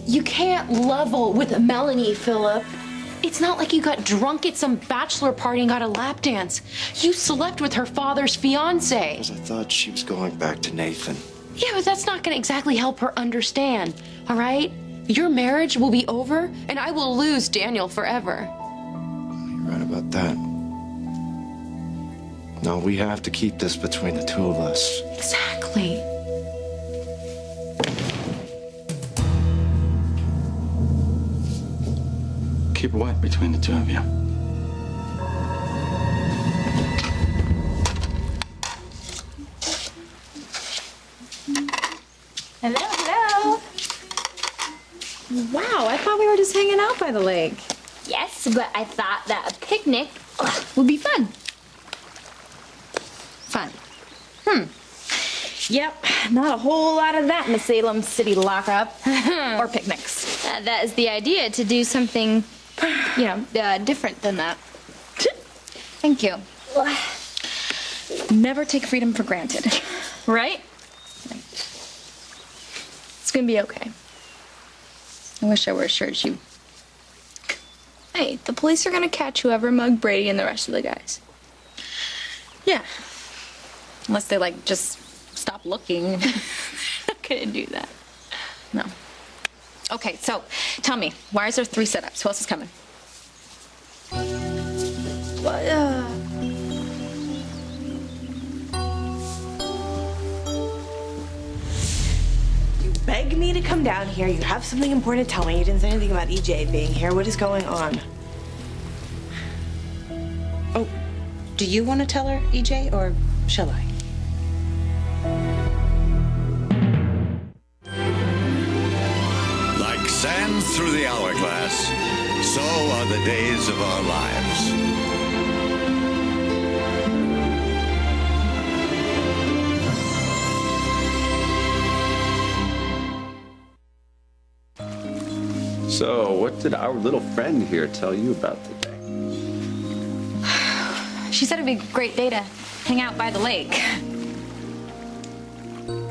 You can't level with Melanie, Philip. It's not like you got drunk at some bachelor party and got a lap dance. You slept with her father's fiance. Because I thought she was going back to Nathan. Yeah, but that's not going to exactly help her understand, all right? Your marriage will be over, and I will lose Daniel forever. You're right about that. No, we have to keep this between the two of us. Exactly. Keep what between the two of you? Hello, hello. Wow, I thought we were just hanging out by the lake. Yes, but I thought that a picnic would be fun. Fun. Yep, not a whole lot of that in the Salem City lockup. Or picnics. That is the idea, to do something, different than that. Thank you. Never take freedom for granted. Right? It's gonna be okay. I wish I were assured you. Hey, the police are gonna catch whoever mugged Brady and the rest of the guys. Yeah. Unless they, just stop looking. They're not gonna do that. No. Okay, so tell me, why is there 3 setups? Who else is coming? You begged me to come down here. You have something important to tell me. You didn't say anything about EJ being here. What is going on? Oh, do you want to tell her, EJ, or shall I? Like sand through the hourglass, so are the days of our lives. So, what did our little friend here tell you about today? She said it'd be a great day to hang out by the lake.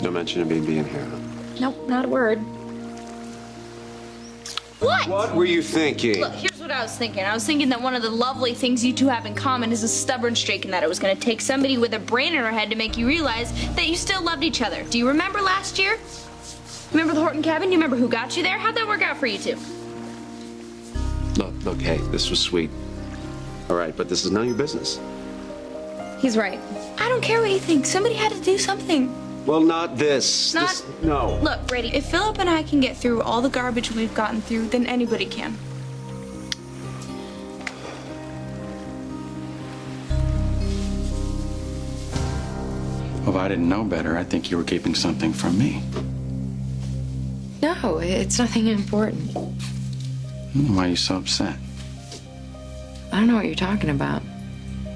No mention of me being here, huh? Nope, not a word. What were you thinking? Look, here's what I was thinking. I was thinking that one of the lovely things you two have in common is a stubborn streak, and that it was gonna take somebody with a brain in her head to make you realize that you still loved each other. Do you remember last year? Remember the Horton cabin? You remember who got you there? How'd that work out for you two? Look, hey, this was sweet. All right, but this is none of your business. He's right. I don't care what you think. Somebody had to do something. Well, not this. Not- No. Look, Brady, if Philip and I can get through all the garbage we've gotten through, then anybody can. Well, if I didn't know better, I think you were keeping something from me. No, it's nothing important. Why are you so upset? I don't know what you're talking about.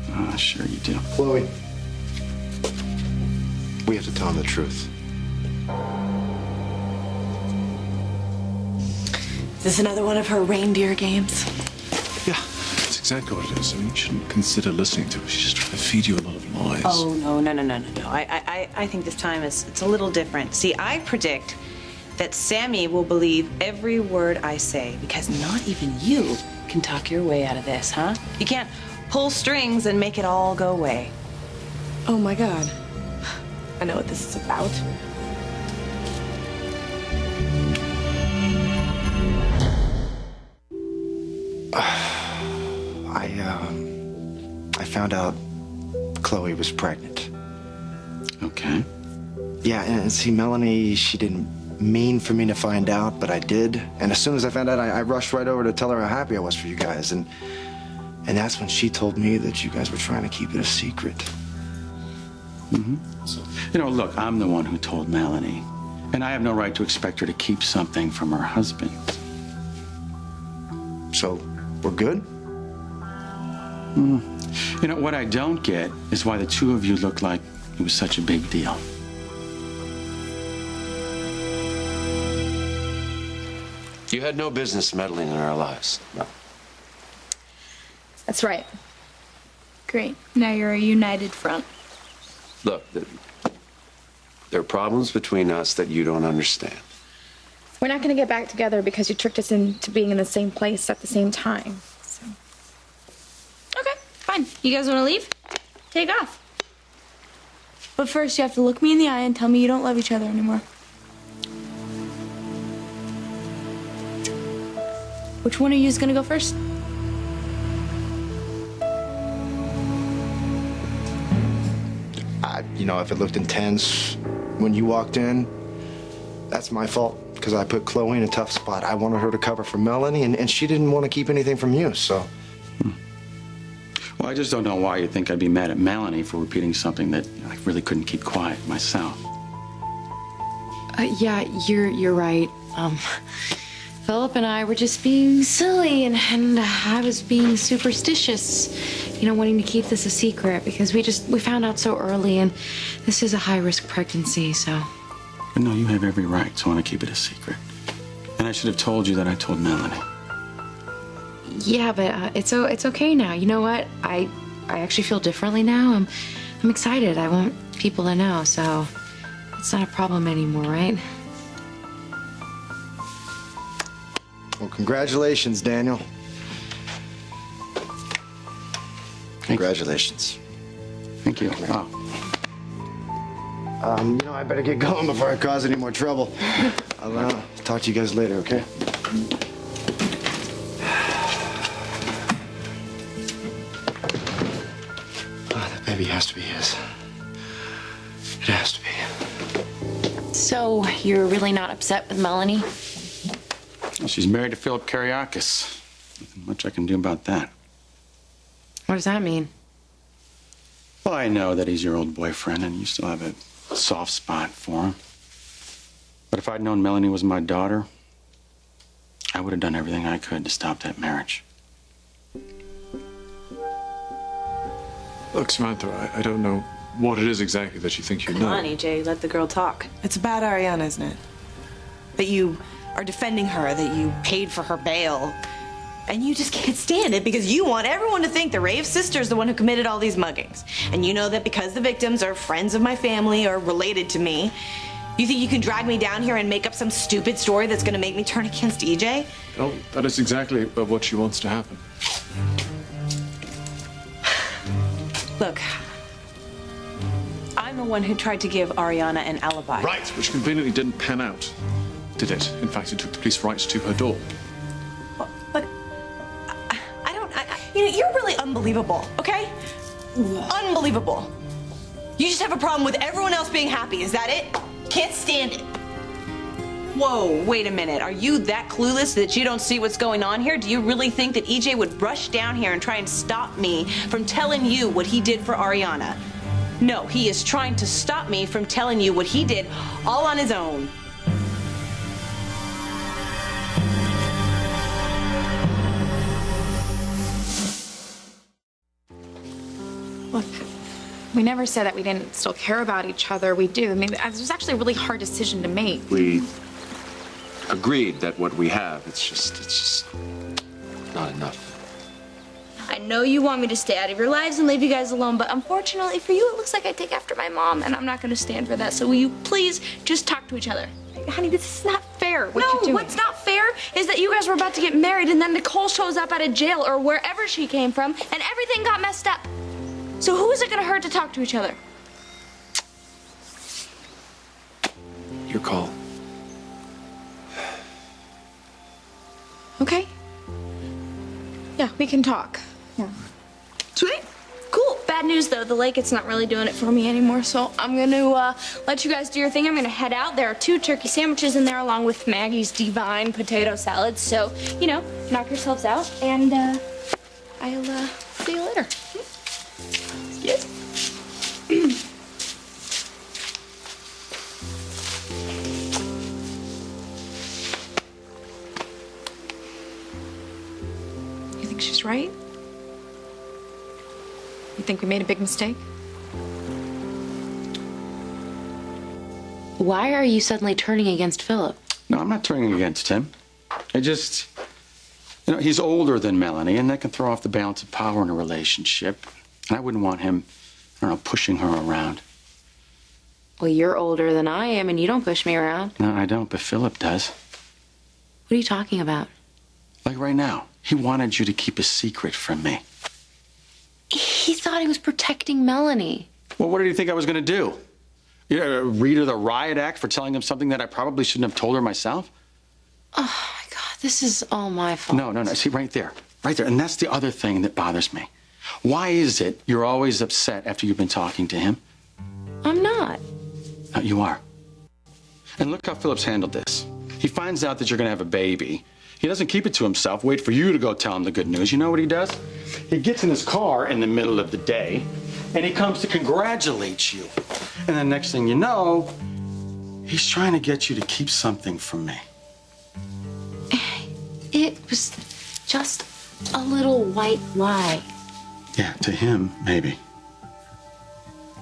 Oh, sure you do. Chloe, we have to tell him the truth. Is this another one of her reindeer games? Yeah, that's exactly what it is. I mean, you shouldn't consider listening to her. She's just trying to feed you a lot of lies. Oh, no. I think this time it's a little different. See, I predict that Sammy will believe every word I say, because not even you can talk your way out of this, huh? You can't pull strings and make it all go away. Oh my God. I know what this is about. I found out Chloe was pregnant. Okay. Yeah, and see, Melanie, she didn't mean for me to find out, but I did. And as soon as I found out, I rushed right over to tell her how happy I was for you guys. And that's when she told me that you guys were trying to keep it a secret. Mm-hmm. You know, look, I'm the one who told Melanie, and I have no right to expect her to keep something from her husband. So, we're good? You know, what I don't get is why the two of you look like it was such a big deal. You had no business meddling in our lives. No. That's right. Great. Now you're a united front. Look, there are problems between us that you don't understand. We're not going to get back together because you tricked us into being in the same place at the same time. So. Okay, fine. You guys want to leave? Take off. But first, you have to look me in the eye and tell me you don't love each other anymore. Which one of you is going to go first? If it looked intense when you walked in, that's my fault, because I put Chloe in a tough spot. I wanted her to cover for Melanie, and she didn't want to keep anything from you, so. Well, I just don't know why you think I'd be mad at Melanie for repeating something that I really couldn't keep quiet myself. Yeah, you're right. Philip and I were just being silly, and I was being superstitious, wanting to keep this a secret because we found out so early, and this is a high-risk pregnancy, so. But no, you have every right to want to keep it a secret. And I should have told you that I told Melanie. Yeah, but it's okay now. You know what? I actually feel differently now. I'm excited. I want people to know, so it's not a problem anymore, right? Well, congratulations, Daniel. Congratulations. Thank you. Wow. I better get going before I cause any more trouble. I'll talk to you guys later, okay? That baby has to be his. It has to be. So, you're really not upset with Melanie? Well, she's married to Philip Kariakis. Nothing much I can do about that. What does that mean? Well, I know that he's your old boyfriend and you still have a soft spot for him. But if I'd known Melanie was my daughter, I would have done everything I could to stop that marriage. Look, Samantha, I don't know what it is exactly that you think you know. Come on, EJ, let the girl talk. It's about Ariana, isn't it? That you are defending her, that you paid for her bail. And you just can't stand it because you want everyone to think the Rave sister's the one who committed all these muggings. And you know that because the victims are friends of my family or related to me, you think you can drag me down here and make up some stupid story that's gonna make me turn against EJ? No, that is exactly what she wants to happen. Look, I'm the one who tried to give Ariana an alibi. Right, which conveniently didn't pan out, did it? In fact, it took the police right to her door. But you're really unbelievable, okay? Unbelievable. You just have a problem with everyone else being happy, is that it? Can't stand it. Whoa, wait a minute. Are you that clueless that you don't see what's going on here? Do you really think that EJ would rush down here and try and stop me from telling you what he did for Ariana? No, he is trying to stop me from telling you what he did all on his own. Look, we never said that we didn't still care about each other. We do. I mean, it was actually a really hard decision to make. We agreed that what we have, it's just not enough. I know you want me to stay out of your lives and leave you guys alone, but unfortunately for you, it looks like I take after my mom, and I'm not going to stand for that. So will you please just talk to each other? Honey, this is not fair. What you're doing. What's not fair is that you guys were about to get married, and then Nicole shows up out of jail or wherever she came from, and everything got messed up. So who is it going to hurt to talk to each other? Your call. Okay. Yeah, we can talk. Yeah. Sweet. Cool. Bad news, though. The lake, it's not really doing it for me anymore, so I'm going to let you guys do your thing. I'm going to head out. There are 2 turkey sandwiches in there along with Maggie's divine potato salad. So, knock yourselves out, and I'll see you later. Yes. You think she's right? You think we made a big mistake? Why are you suddenly turning against Philip? No, I'm not turning against him. I just, he's older than Melanie, and that can throw off the balance of power in a relationship. And I wouldn't want him, pushing her around. Well, you're older than I am, and you don't push me around. No, I don't, but Philip does. What are you talking about? Like right now, he wanted you to keep a secret from me. He thought he was protecting Melanie. Well, what did he think I was going to do? Read her the riot act for telling him something that I probably shouldn't have told her myself? Oh, my God, this is all my fault. No. See, right there. Right there. And that's the other thing that bothers me. Why is it you're always upset after you've been talking to him? I'm not. No, you are. And look how Philip's handled this. He finds out that you're going to have a baby. He doesn't keep it to himself, wait for you to go tell him the good news. You know what he does? He gets in his car in the middle of the day, and he comes to congratulate you. And the next thing you know, he's trying to get you to keep something from me. It was just a little white lie. Yeah, to him, maybe.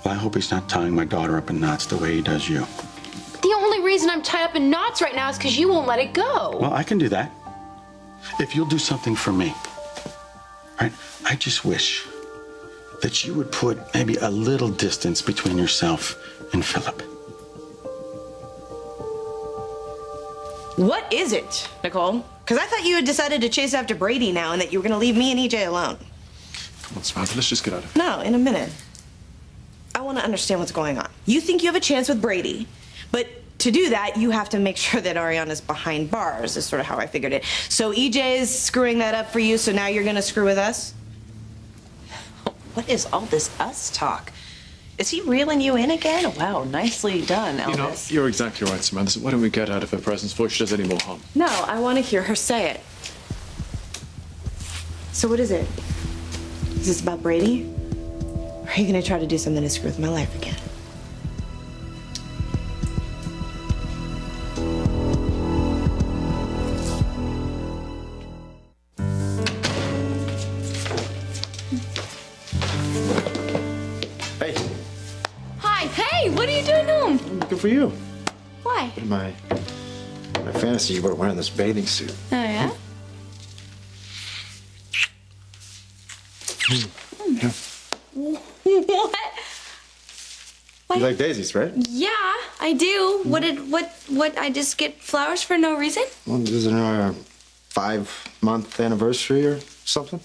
Well, I hope he's not tying my daughter up in knots the way he does you. The only reason I'm tied up in knots right now is because you won't let it go. Well, I can do that. If you'll do something for me. Right? I just wish that you would put maybe a little distance between yourself and Philip. What is it, Nicole? Because I thought you had decided to chase after Brady now and that you were going to leave me and EJ alone. Come on, Samantha, let's just get out of here. No, in a minute. I want to understand what's going on. You think you have a chance with Brady, but to do that, you have to make sure that Ariana's behind bars, is sort of how I figured it. So EJ is screwing that up for you, so now you're going to screw with us? What is all this us talk? Is he reeling you in again? Wow, nicely done, Elvis. You know, you're exactly right, Samantha. So why don't we get out of her presence before she does any more harm? No, I want to hear her say it. So what is it? Is this about Brady? Or are you going to try to do something to screw with my life again? Hey, Hi, hey, what are you doing home? good for you. Why? In my fantasy, you were wearing this bathing suit. Oh, yeah? Yeah. What? You like daisies, right? Yeah, I do. What, I just get flowers for no reason? Well, this is our 5-month anniversary or something.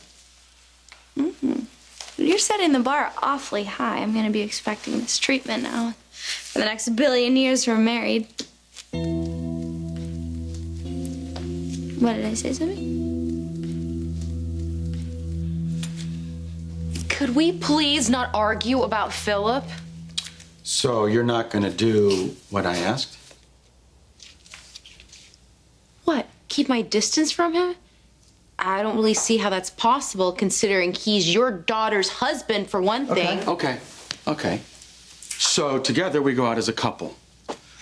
You're setting the bar awfully high. I'm gonna be expecting this treatment now. For the next billion years we're married. What, did I say something? Could we please not argue about Philip? So you're not going to do what I asked? What, keep my distance from him? I don't really see how that's possible, considering he's your daughter's husband, for one thing. Okay. So together we go out as a couple,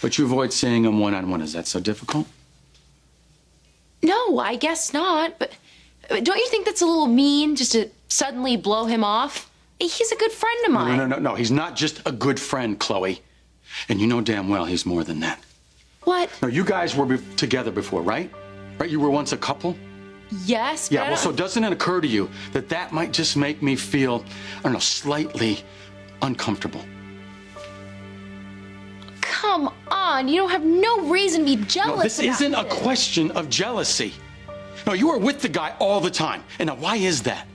but you avoid seeing him one-on-one. Is that so difficult? No, I guess not, but don't you think that's a little mean, just to suddenly blow him off? He's a good friend of mine. No. He's not just a good friend, Chloe. And you know damn well he's more than that. What? No, you guys were together before, right? Right? You were once a couple? Yes, but Yeah, well, so doesn't it occur to you that that might just make me feel, I don't know, slightly uncomfortable? Come on, you don't have no reason to be jealous. No, this isn't a question of jealousy. No, you are with the guy all the time. And now, why is that?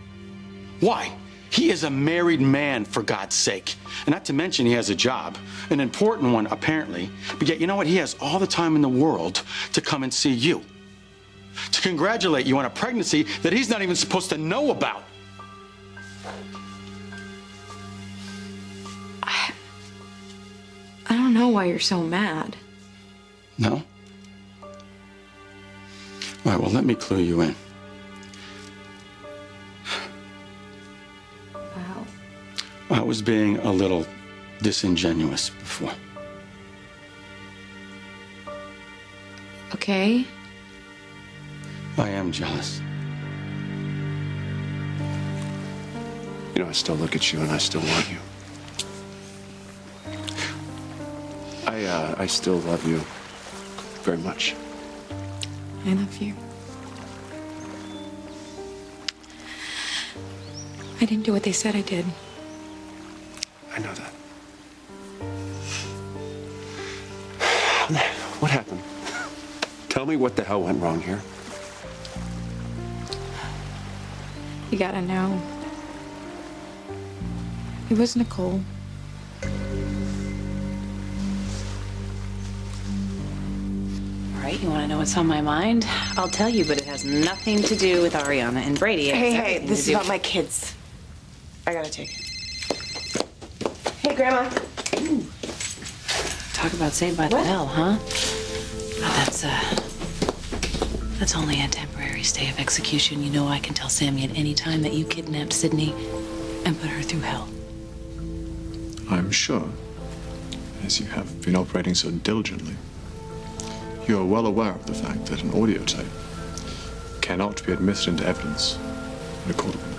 Why? He is a married man, for God's sake. And not to mention he has a job, an important one, apparently. But yet, you know what? He has all the time in the world to come and see you. To congratulate you on a pregnancy that he's not even supposed to know about. I don't know why you're so mad. No? All right, well, let me clue you in. Wow. I was being a little disingenuous before. Okay. I am jealous. You know, I still look at you and I still want you. I still love you very much. I love you. I didn't do what they said I did. I know that. What happened? Tell me what the hell went wrong here. You gotta know. It was Nicole. All right, you want to know what's on my mind? I'll tell you, but it has nothing to do with Ariana and Brady. It has Hey, everything this to is do- about my kids. I gotta take it. Hey, Grandma. Talk about saved by the bell, huh? Oh, that's only a temporary stay of execution. You know I can tell Sammy at any time that you kidnapped Sydney and put her through hell. I'm sure, as you have been operating so diligently, you are well aware of the fact that an audio tape cannot be admitted into evidence in a court of law.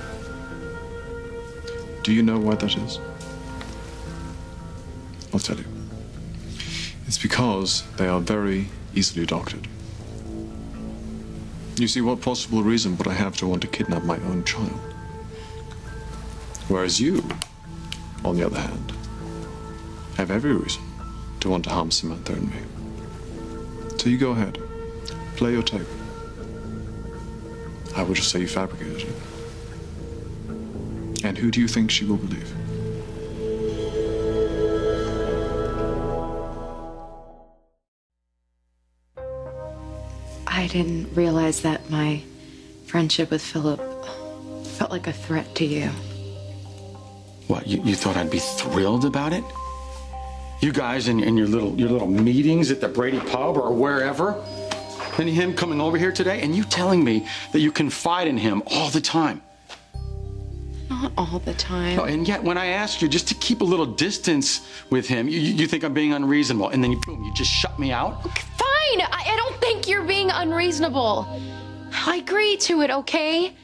Do you know why that is? I'll tell you. It's because they are very easily doctored. You see, what possible reason would I have to want to kidnap my own child? Whereas you, on the other hand, have every reason to want to harm Samantha and me. So you go ahead, play your tape. I will just say you fabricated it. And who do you think she will believe? I didn't realize that my friendship with Philip felt like a threat to you. What, you thought I'd be thrilled about it? You guys in your little meetings at the Brady pub or wherever, and him coming over here today, and you telling me that you confide in him all the time. Not all the time. Oh, and yet when I ask you just to keep a little distance with him, you think I'm being unreasonable, and then boom, you just shut me out? Fine! I don't think you're being unreasonable. I agree to it, okay?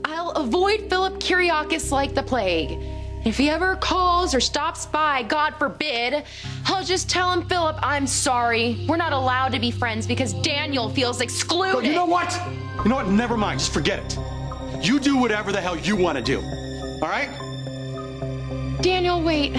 I'll avoid Philip Kyriakis like the plague. If he ever calls or stops by, God forbid, I'll just tell him, Philip, I'm sorry. We're not allowed to be friends because Daniel feels excluded. Oh, you know what? You know what? Never mind. Just forget it. You do whatever the hell you want to do. All right? Daniel, wait.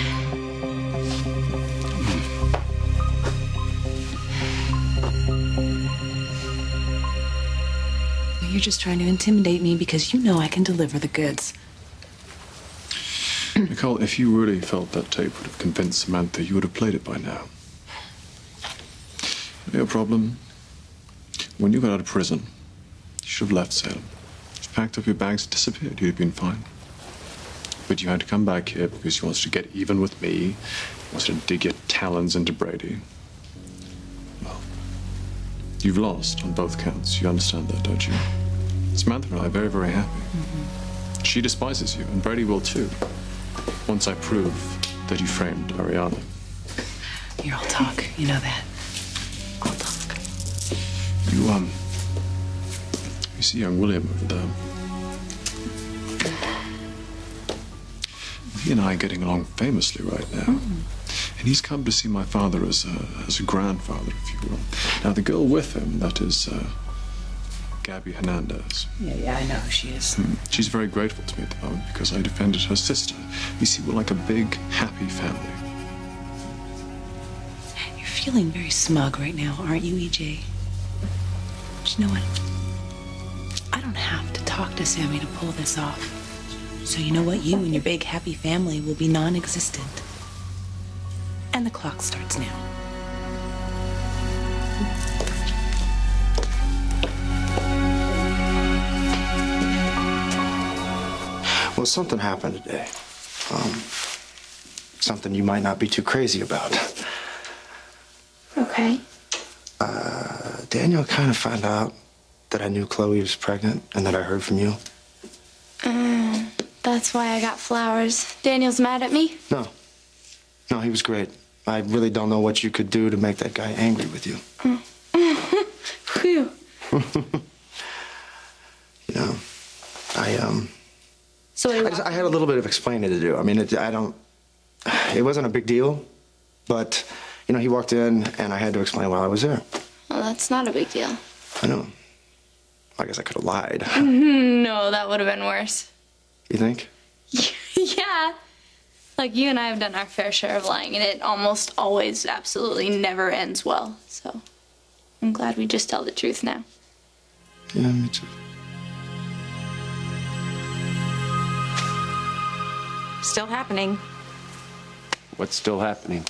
You're just trying to intimidate me because you know I can deliver the goods. Nicole, if you really felt that tape would have convinced Samantha, you would have played it by now. Your problem? When you got out of prison, you should have left Salem. Just packed up your bags and disappeared. You'd have been fine. But you had to come back here because you wanted to get even with me. You wanted to dig your talons into Brady. Well, you've lost on both counts. You understand that, don't you? Samantha and I are very, very happy. Mm-hmm. She despises you, and Brady will too. Once I prove that you framed Ariana. You're all talk. You know that. All talk. You see young William over there. He and I are getting along famously right now. And he's come to see my father as a grandfather, if you will. Now, the girl with him, that is Gabby Hernandez. Yeah, I know who she is. She's very grateful to me at the moment because I defended her sister. You see, we're like a big, happy family. You're feeling very smug right now, aren't you, EJ? But you know what? I don't have to talk to Sammy to pull this off. So you know what? You and your big, happy family will be non-existent. And the clock starts now. Well, something happened today. Something you might not be too crazy about. Okay. Daniel kind of found out that I knew Chloe was pregnant and that I heard from you. That's why I got flowers. Daniel's mad at me? No, he was great. I really don't know what you could do to make that guy angry with you. Phew. You know, So I had a little bit of explaining to do. I mean, it wasn't a big deal, but, you know, he walked in and I had to explain while I was there. Well, that's not a big deal. I know. I guess I could have lied. No, that would have been worse. You think? Yeah. Like, you and I have done our fair share of lying, and it almost always absolutely never ends well, so. I'm glad we just tell the truth now. Yeah, me too. Still happening. What's still happening?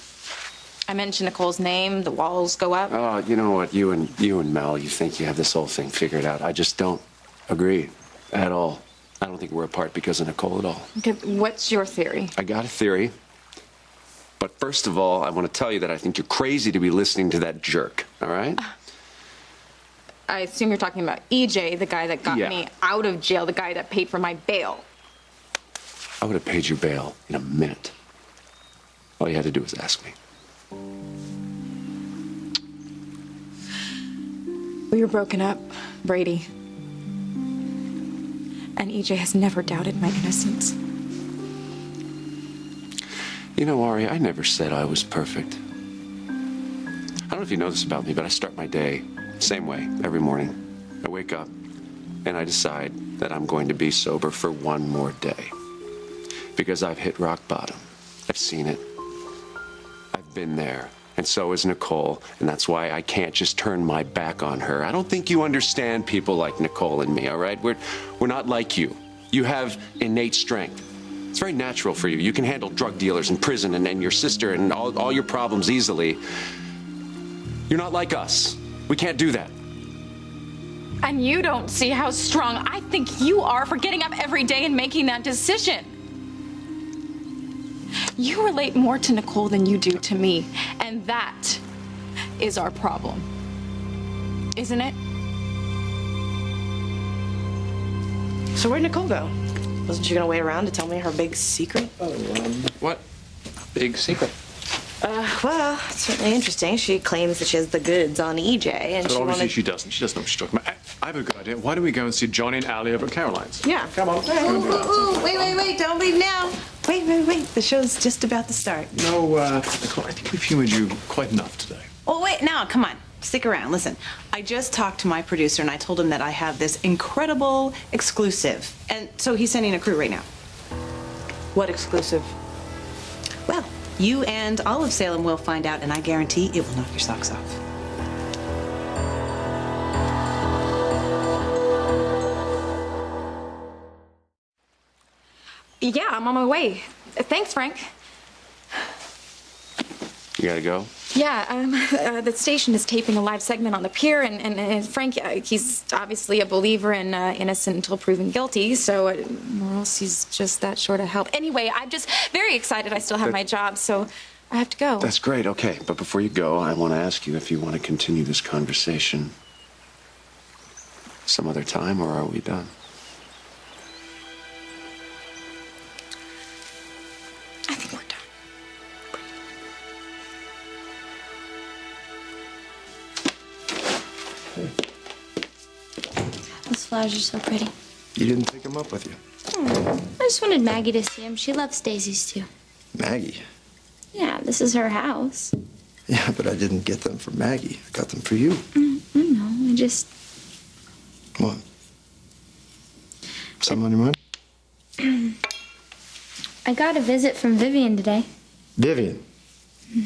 I mention Nicole's name, the walls go up. Oh, you know what? You and Mel, you think you have this whole thing figured out. I just don't agree at all. I don't think we're apart because of Nicole at all. Okay, what's your theory? I got a theory. But first of all, I want to tell you that I think you're crazy to be listening to that jerk, all right? I assume you're talking about EJ, the guy that got me out of jail, the guy that paid for my bail. I would have paid your bail in a minute. All you had to do was ask me. We were broken up, Brady. And EJ has never doubted my innocence. You know, Ari, I never said I was perfect. I don't know if you know this about me, but I start my day same way every morning. I wake up and I decide that I'm going to be sober for one more day. Because I've hit rock bottom. I've seen it. I've been there. And so is Nicole, and that's why I can't just turn my back on her. I don't think you understand people like Nicole and me, all right? We're not like you. You have innate strength. It's very natural for you. You can handle drug dealers in prison and your sister and all your problems easily. You're not like us. We can't do that. And you don't see how strong I think you are for getting up every day and making that decision. You relate more to Nicole than you do to me, and that is our problem. Isn't it? So where'd Nicole go? Wasn't she gonna wait around to tell me her big secret? What big secret? Well, it's certainly interesting. She claims that she has the goods on EJ, and But she obviously wanted... she doesn't. She doesn't know what she's talking about. I have a good idea. Why don't we go and see Johnny and Allie over at Caroline's? Yeah. Come on. Wait, don't leave now. Wait. The show's just about to start. No, Nicole, I think we've humored you quite enough today. Oh, wait, now, come on. Stick around. Listen, I just talked to my producer and I told him that I have this incredible exclusive. And so he's sending a crew right now. What exclusive? Well, you and all of Salem will find out, and I guarantee it will knock your socks off. Yeah, I'm on my way. Thanks, Frank. You gotta go? Yeah, the station is taping a live segment on the pier, and Frank, he's obviously a believer in innocent until proven guilty, so, or else he's just that short of help. Anyway, I'm just very excited I still have my job, so I have to go. That's great, okay. But before you go, I want to ask you if you want to continue this conversation some other time, or are we done? I think we're done. Those flowers are so pretty. You didn't take him up with you. I just wanted Maggie to see him. She loves daisies too. Maggie? Yeah, this is her house. Yeah, but I didn't get them for Maggie. I got them for you. I know, I just... What? Something on your mind? I got a visit from Vivian today. Vivian?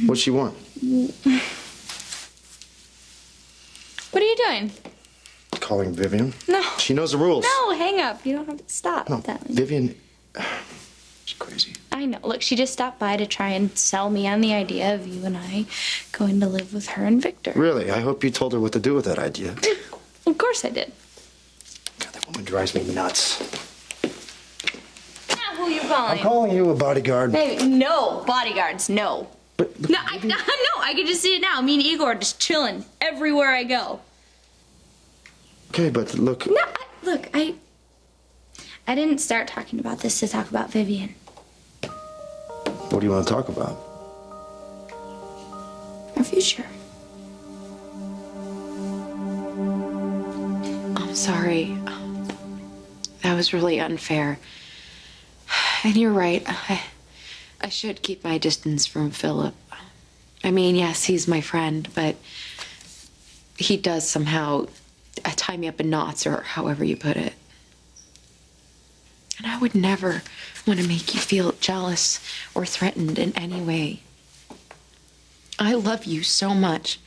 What'd she want? What are you doing? Calling Vivian? No. She knows the rules. No, hang up. You don't have to stop. No, That. Vivian... She's crazy. I know. Look, she just stopped by to try and sell me on the idea of you and I going to live with her and Victor. Really? I hope you told her what to do with that idea. Of course I did. God, that woman drives me nuts. Now, who are you calling? I'm calling you a bodyguard. Baby, no. Bodyguards, no. But No, I can just see it now. Me and Igor are just chilling everywhere I go. Okay, but look... No, I didn't start talking about this to talk about Vivian. What do you want to talk about? Our future. I'm sorry. That was really unfair. And you're right. I should keep my distance from Philip. I mean, yes, he's my friend, but he does somehow tie me up in knots, or however you put it. And I would never want to make you feel jealous or threatened in any way. I love you so much.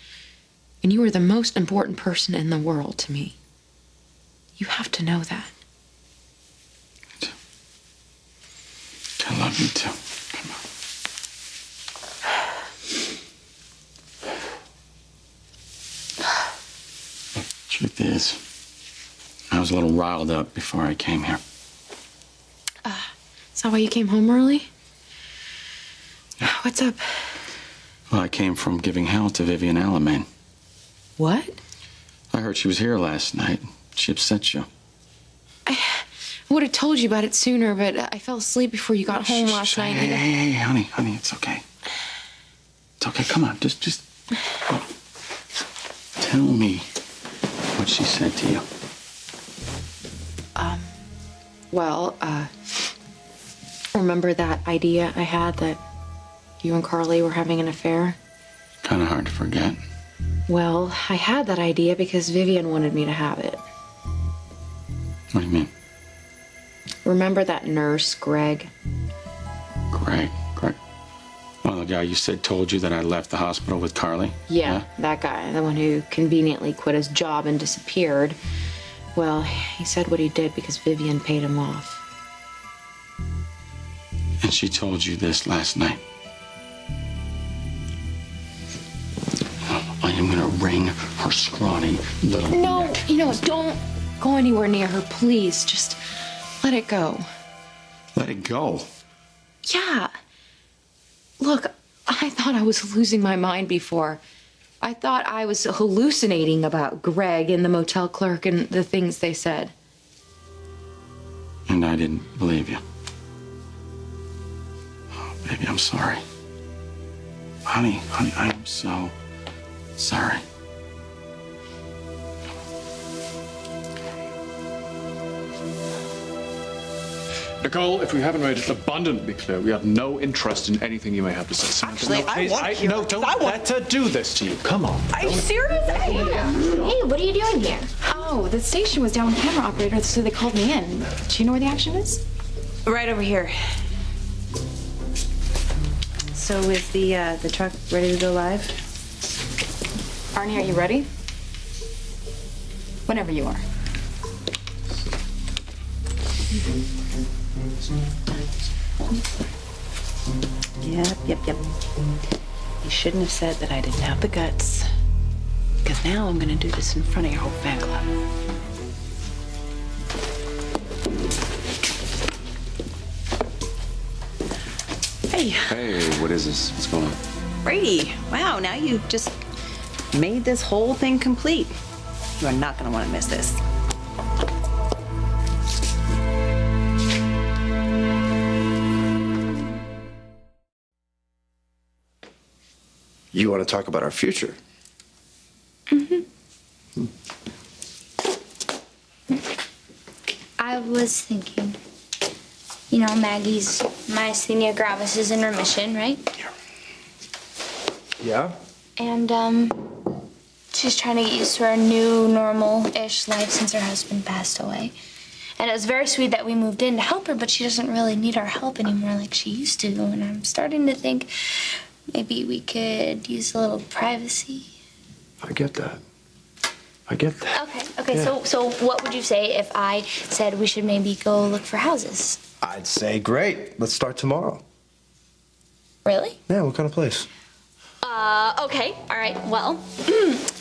And you are the most important person in the world to me. You have to know that. I love you too. Come on. Truth is, I was a little riled up before I came here. Is that why you came home early? What's up? Well, I came from giving hell to Vivian Alamein. What? I heard she was here last night. She upset you. I would have told you about it sooner, but I fell asleep before you got home last night. Hey, honey, it's okay. It's okay. Come on, just tell me what she said to you. Well, remember that idea I had that you and Carly were having an affair? Kind of hard to forget. Well, I had that idea because Vivian wanted me to have it. What do you mean? Remember that nurse, Greg? Greg. Oh, the guy you said told you that I left the hospital with Carly? Yeah, that guy, the one who conveniently quit his job and disappeared. Well, he said what he did because Vivian paid him off. And she told you this last night? I am gonna wring her scrawny little neck. No, don't go anywhere near her, please. Just let it go. Let it go? Yeah. Look, I thought I was losing my mind before. I thought I was hallucinating about Greg and the motel clerk and the things they said. And I didn't believe you. Oh, baby, I'm sorry. Honey, I am so sorry. Nicole, if we haven't made it abundantly clear, we have no interest in anything you may have to say. Samantha, Actually, I want to hear no, it, don't I want- let her do this to you. Come on. Are you serious? Hey, what are you doing here? Oh, the station was down with camera operator, so they called me in. Do you know where the action is? Right over here. So is the truck ready to go live? Arnie, are you ready? Whenever you are. Yep. You shouldn't have said that I didn't have the guts. Because now I'm gonna do this in front of your whole fan club. Hey, what is this? What's going on? Brady, wow, now you just made this whole thing complete. You are not gonna want to miss this. You want to talk about our future? I was thinking, Maggie's myasthenia gravis is in remission, right? Yeah? And, she's trying to get used to her new normal-ish life since her husband passed away. And it was very sweet that we moved in to help her, but she doesn't really need our help anymore like she used to. And I'm starting to think maybe we could use a little privacy. I get that. Okay. Yeah. So what would you say if I said we should maybe go look for houses? I'd say great. Let's start tomorrow. Really? Yeah, what kind of place? Okay. All right. Well,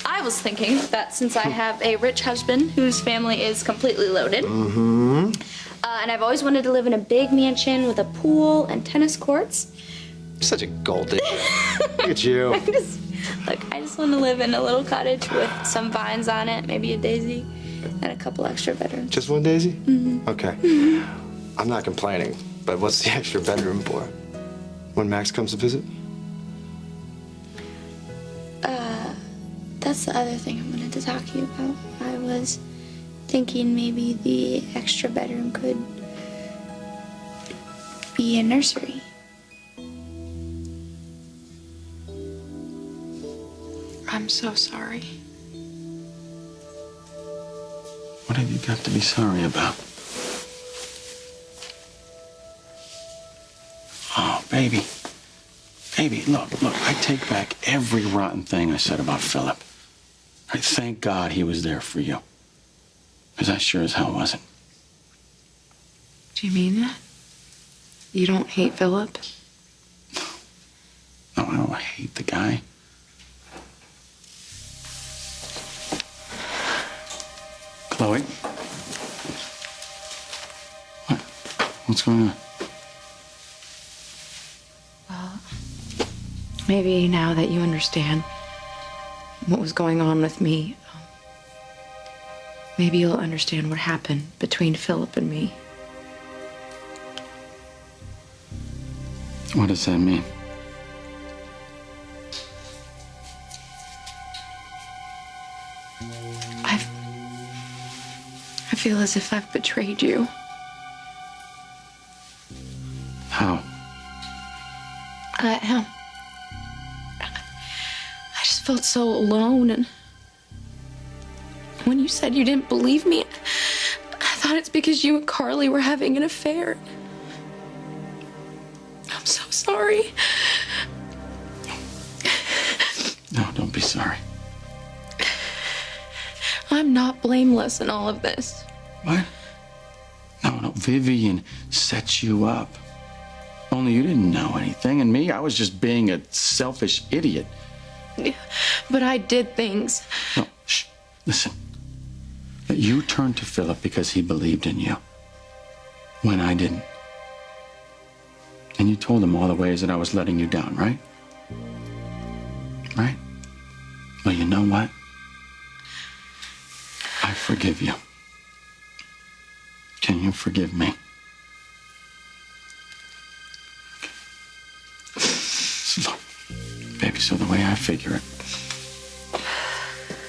I was thinking that since I have a rich husband whose family is completely loaded, and I've always wanted to live in a big mansion with a pool and tennis courts. Such a gold digger. Look at you. I just want to live in a little cottage with some vines on it, maybe a daisy, and a couple extra bedrooms. Just one daisy? Okay. I'm not complaining, but what's the extra bedroom for? When Max comes to visit? That's the other thing I wanted to talk to you about. I was thinking maybe the extra bedroom could be a nursery. I'm so sorry. What have you got to be sorry about? Oh, baby. Baby, look, I take back every rotten thing I said about Philip. thank God he was there for you. Because I sure as hell wasn't. Do you mean that? You don't hate Philip? No, I don't hate the guy. Chloe? What? What's going on? Well, maybe now that you understand what was going on with me, maybe you'll understand what happened between Philip and me. What does that mean? I feel as if I've betrayed you. How? I just felt so alone, and when you said you didn't believe me, I thought it's because you and Carly were having an affair. I'm so sorry. No, don't be sorry. I'm not blameless in all of this. What? No, Vivian set you up. Only you didn't know anything, and me, I was just being a selfish idiot. But I did things. No, shh, listen. You turned to Philip because he believed in you, when I didn't. And you told him all the ways that I was letting you down, right? Right? Well, you know what? I forgive you. Can you forgive me? So, baby, so the way I figure it,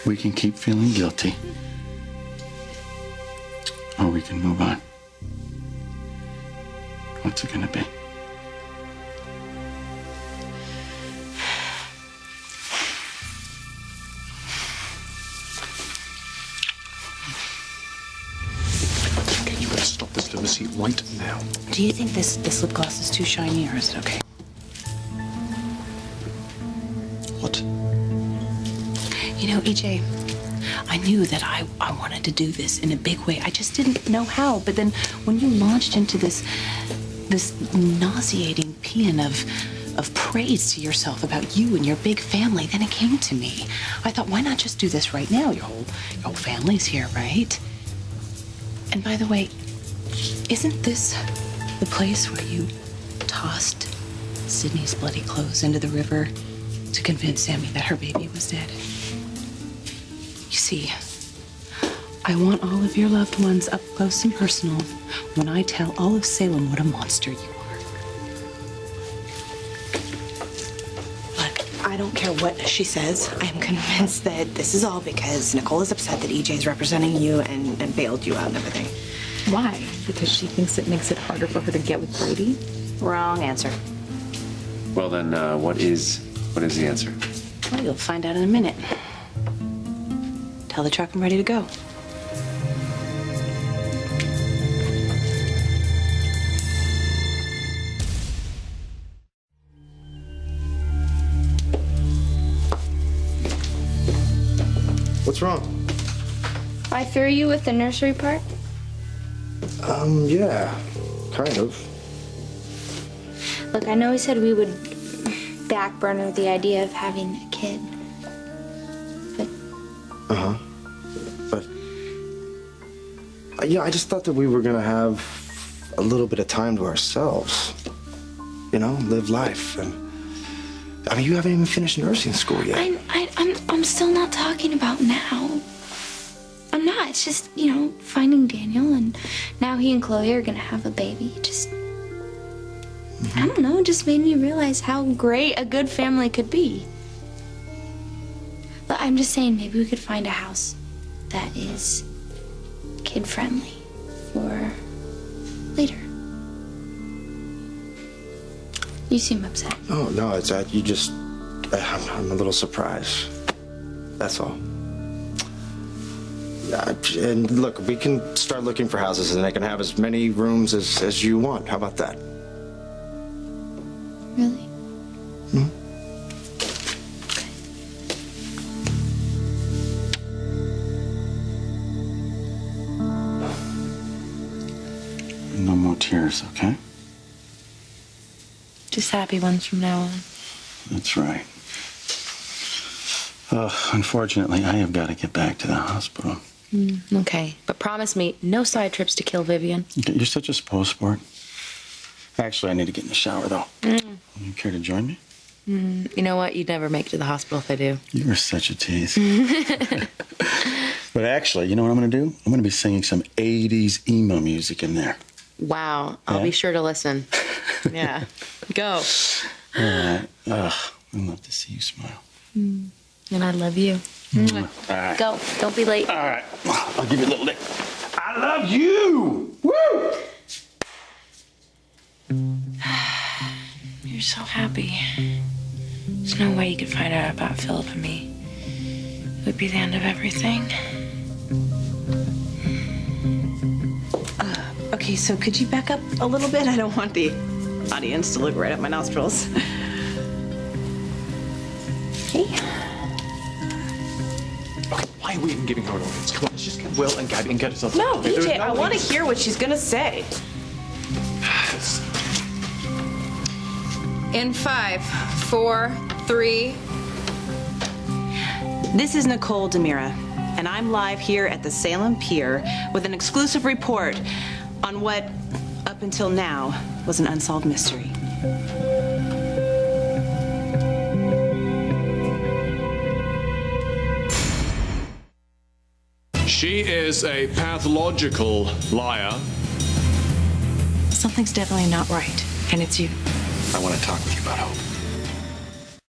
we can keep feeling guilty, or we can move on. What's it gonna be? Stop this lunacy right now. Do you think this lip gloss is too shiny, or is it okay? What? You know, EJ, I knew that I wanted to do this in a big way. I just didn't know how. But then when you launched into this nauseating paean of praise to yourself about you and your big family, then it came to me. I thought, why not just do this right now? Your whole family's here, right? And by the way, isn't this the place where you tossed Sydney's bloody clothes into the river to convince Sammy that her baby was dead? You see, I want all of your loved ones up close and personal when I tell all of Salem what a monster you are. Look, I don't care what she says. I am convinced that this is all because Nicole is upset that EJ is representing you and bailed you out and everything. Why? Because she thinks it makes it harder for her to get with Brady? Wrong answer. Well, then, what is the answer? Well, you'll find out in a minute. Tell the truck I'm ready to go. What's wrong? I threw you with the nursery part? Yeah, kind of. Look, I know we said we would back burner the idea of having a kid. But Uh-huh. But, yeah, I just thought that we were gonna have a little bit of time to ourselves. You know, live life. And, I mean, you haven't even finished nursing school yet. I'm still not talking about now. I'm not. It's just, you know, finding Daniel, and now he and Chloe are gonna have a baby. Just, I don't know, it just made me realize how great a good family could be. But I'm just saying, maybe we could find a house that is kid-friendly for later. You seem upset. Oh, no, it's that you just, I'm a little surprised. That's all. And look, we can start looking for houses and they can have as many rooms as you want. How about that? Really? Hmm? tears, okay? Just happy ones from now on. That's right. Unfortunately, I have got to get back to the hospital. Okay, but promise me, no side trips to kill Vivian. You're such a spoil sport. Actually, I need to get in the shower, though. You care to join me? You know what? You'd never make it to the hospital if I do. You are such a tease. But actually, you know what I'm going to do? I'm going to be singing some 80s emo music in there. Wow, I'll Yeah? be sure to listen. Yeah, go. All right. Ugh, I love to see you smile. And I love you. All right. Go, don't be late. All right. I'll give you a little lick. I love you! Woo! You're so happy. There's no way you could find out about Philip and me. It would be the end of everything. Okay, so could you back up a little bit? I don't want the audience to look right at my nostrils. Okay. Okay, why are we even giving her an audience? Come on, let's just get Will and Gabby and get ourselves. No, Okay, there is PJ, no I want to need- hear what she's gonna say. In 5, 4, 3. This is Nicole Demira, and I'm live here at the Salem Pier with an exclusive report on what, up until now, was an unsolved mystery. She is a pathological liar. Something's definitely not right, and it's you. I want to talk with you about Hope.